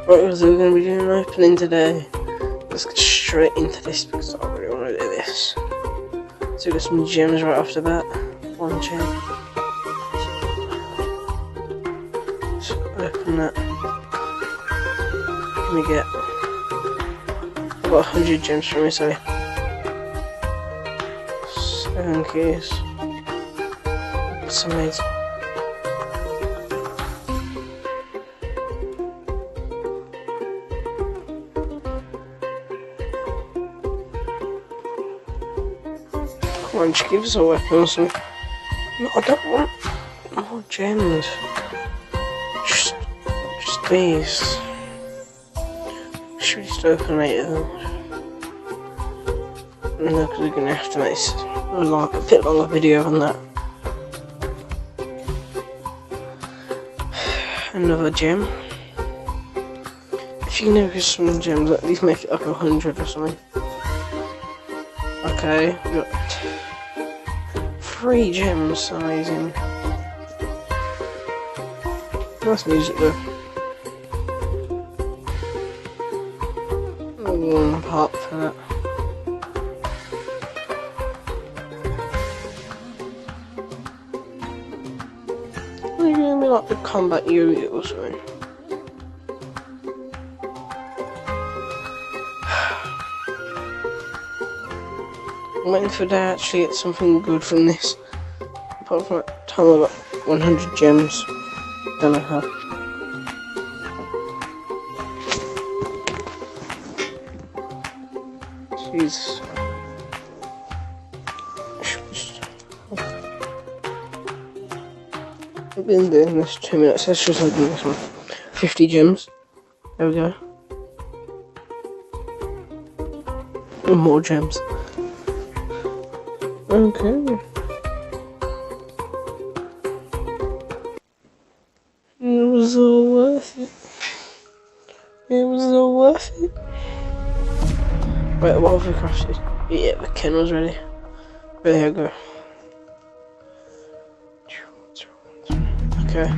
Right, so we're going to be doing an opening today. Let's get straight into this because I really want to do this. So we got some gems right off the bat. One gem. So open that. What can we get? I got 100 gems from it, so 7 keys. That's amazing. Come on, just give us a weapon or something. No, I don't want more gems. Just these. Should we just open 8 of them? No, because we're going to have to make a bit longer video on that. Another gem. If you can get some gems, at least make it like 100 or something. Okay, we got 3 gems, amazing. Nice music though. One part for that. Maybe like the combat Yu-Gi-Oh or something. I'm waiting for that to actually get something good from this. Apart from that time I got 100 gems. Don't know how. Jesus. I've been doing this 2 minutes. Let's just open this one. 50 gems. There we go. And more gems. Okay. It was all worth it. It was all worth it. Right, what have we crafted? Yeah, the kennel's ready. There you go. Okay.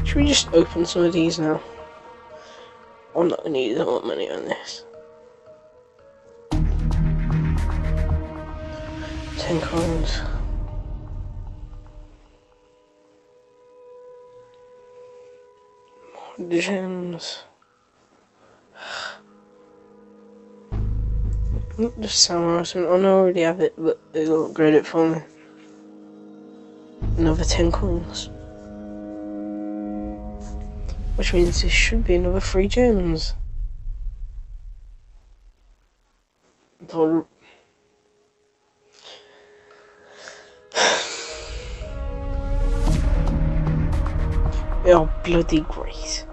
Should we just open some of these now? I'm not gonna use all money on this. 10 coins. More gems. Not just samurai sword. I know I already have it, but it'll upgrade it for me. Another 10 coins. Which means this should be another 3 gems. Oh, bloody great.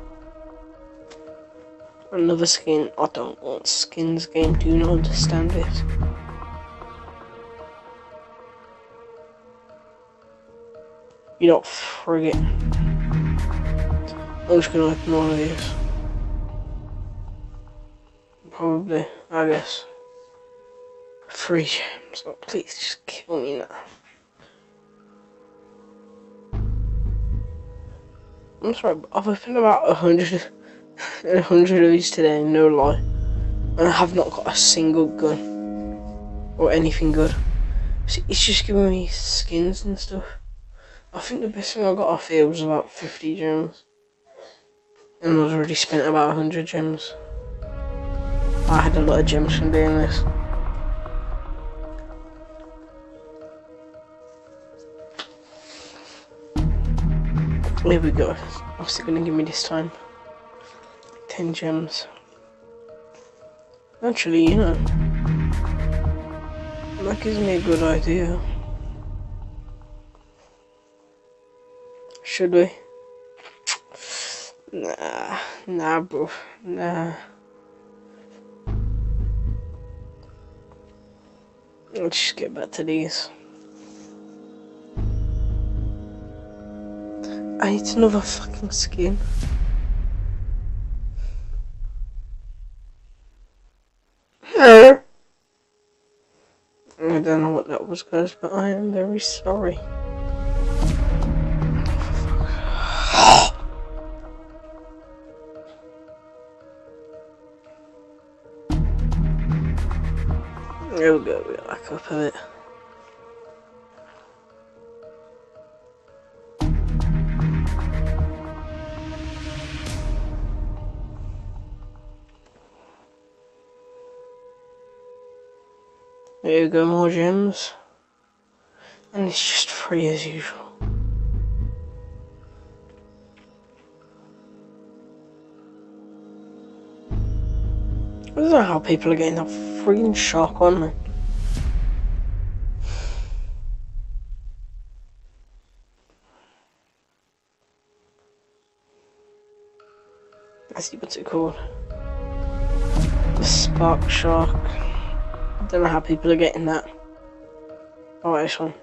Another skin. I don't want skins game, do you not understand it? You don't frigate. I'm just gonna open all of these. Probably, I guess. 3 gems. Oh, please just kill me now. I'm sorry, but I've opened about 100 of these today, no lie. And I have not got a single gun. Or anything good. See, it's just giving me skins and stuff. I think the best thing I got off here was about 50 gems. And I've already spent about 100 gems. I had a lot of gems from doing this. Here we go. What's it gonna give me this time? 10 gems. Actually, you know, that gives me a good idea. Should we? Nah, bro. Nah. Let's just get back to these. I need another fucking skin. I don't know what that was, guys, but I am very sorry. There we go, we're back up a bit. There we go, more gems. And it's just free as usual. I don't know how people are getting that freaking shock on me. I see what's it called. The Spark Shark. I don't know how people are getting that. Oh, this one.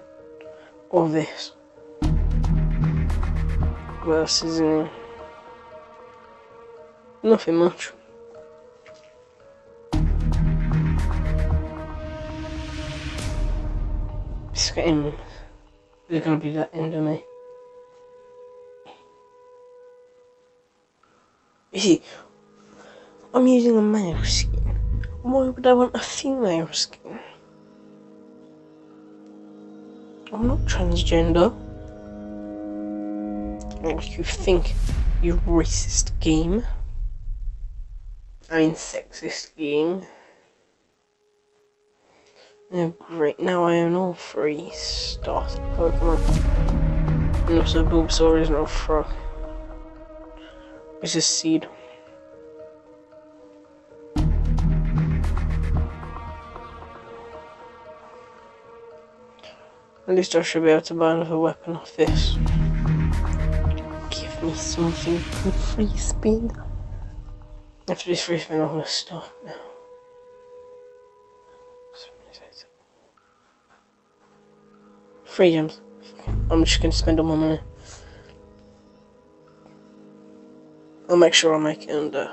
Or this. What else is in here? Nothing much. This game is gonna be the end of me. You see, I'm using a male skin. Why would I want a female skin? I'm not transgender. Like you think, you racist game. I mean sexist game. Oh great, now I own all 3 starter Pokemon. And also Bulbasaur is not a frog. It's a seed. At least I should be able to buy another weapon off this. Give me something good, free spin. After this free spin, I'm gonna stop now. Free gems. I'm just gonna spend all my money. I'll make sure I make it under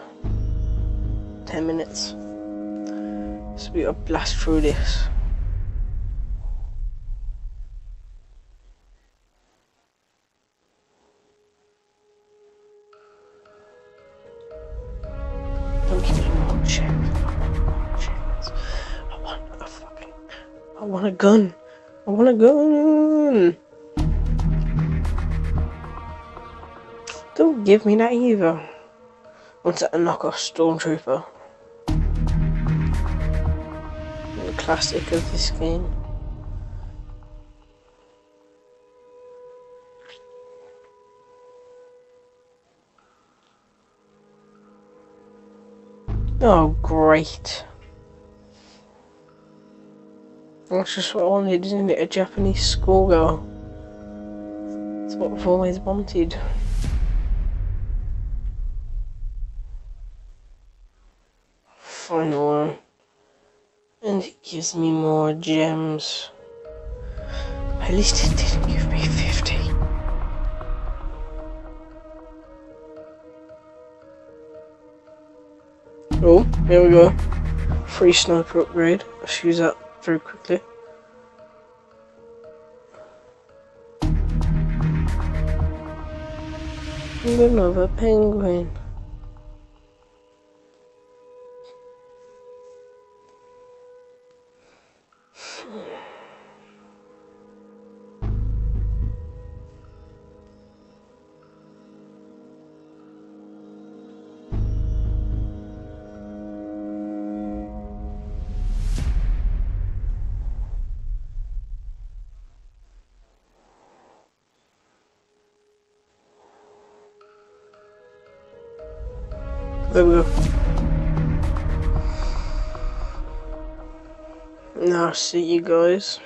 10 minutes. So we gotta blast through this. Don't give me more gems. I want a gun. I want a gun. Don't give me that either. I want to knock off Stormtrooper. The classic of this game. Oh, great. That's just what I wanted, isn't it? A Japanese schoolgirl. That's what I've always wanted. Final one. And it gives me more gems. At least it didn't give me 50. Oh, here we go. Free sniper upgrade. Let's use that very quickly. And another penguin. There we go. Now, see you guys.